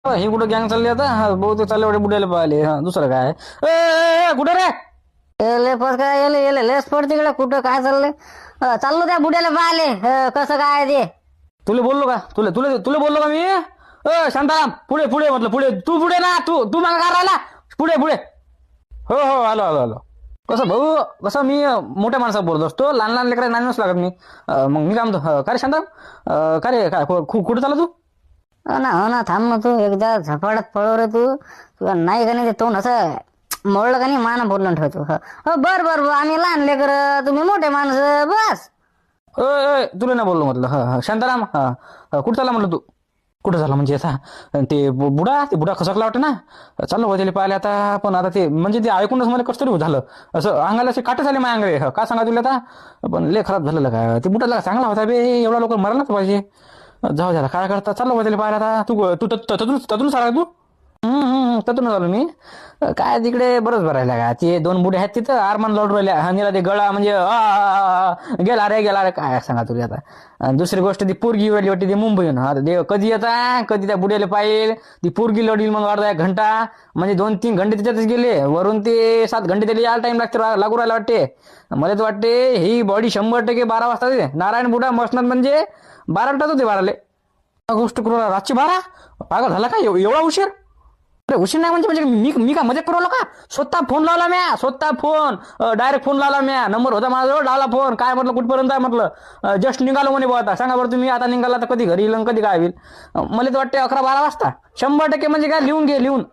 हे कुठं गँग चालली आता बहुतेक चालले एवढे बुड्याला पाहिले. दुसरं काय कुठं रे? येले पस काय येले लेस पड तिकडे कुठं काय चाललंय. चाललो त्या बुड्याला पाहिले कसं काय ते. तुला बोललो का? तुला तुला तुला बोललो का मी? शांताराम पुढे पुढे म्हटलं पुढे. तू पुढे ना, तू तू मागा काय राहिला? पुढे पुढे. हो हो आलो आलो आलो. कसं भाऊ, कसं मी मोठ्या माणसाला बोलत असतो, लहान लहान लेकरा नाही नसतो लागत मी. मग मी काय म्हणतो, का रे शांताराम, का रे काय कुठं चालला तू? हो ना थांब ना तू एकदा झपाट्यात पळव रे तू. तुला नाही का नाही ते तोंड असं मोडलं का नाही मान बोलून ठेवतो. हो बर बर बर, आम्ही लहान लेकर तुम्ही मोठे माणसं बस. तुला नाही बोललो म्हटलं. शांताराम, कुठं चालला म्हटलं तू? कुठं झालं म्हणजे आता ते बुडा खसकला वाटतं ना. चाललो होते त्याला पाहिले आता. पण आता ते म्हणजे ते ऐकूनच मला कसं तरी झालं, असं अंगाला असे काटे झाले माझ्या अंगाले. का सांगा तुला आता, पण लय खराब झालेलं काय. ते बुडाला चांगला होता बे, एवढा लोक मरायलाच पाहिजे. जाऊ द्या काय करता. चाललो होते त्याला पाहिलं आता. तू ततून सारा तू. ततून झालो मी. काय तिकडे बरंच भरायला का ते दोन बुडे आहेत तिथं आरमान लढू राहिले. हानीला ते गळा म्हणजे गेला रे काय सांगा तुला आता. दुसरी गोष्ट ती पोरगी वेळली वाटते ती मुंबईहून. आता देव कधी येता, कधी त्या बुड्याला पाहिजे. ती पोरगी लढील मग अर्धा 1 घंटा, म्हणजे 2-3 घंटे त्याच्यातच गेले. वरून ते 7 घंटे त्याला यायला टाइम लागू राहिला वाटते. मला तर वाटते ही बॉडी 100% 12 वाजता दे. नारायण बुडा मसनात म्हणजे 12 वाजता होते 12ले. गोष्ट करू रातची 12. पागल झाला का एवढा उशीर? अरे उशीर नाही म्हणजे मी का मजाक करू का? स्वतः फोन लावला म्या, स्वतः फोन डायरेक्ट फोन लावला म्या. नंबर होता माझ्याजवळ, लावला फोन. काय म्हटलं कुठपर्यंत आहे म्हटलं. जस्ट निघालो म्हणे. आता सांगा बरं तुम्ही, आता निघाला तर कधी घरी येईल कधी काय होईल. मला तर वाटते 11-12 वाजता. 100% म्हणजे काय लिहून घे लिहून.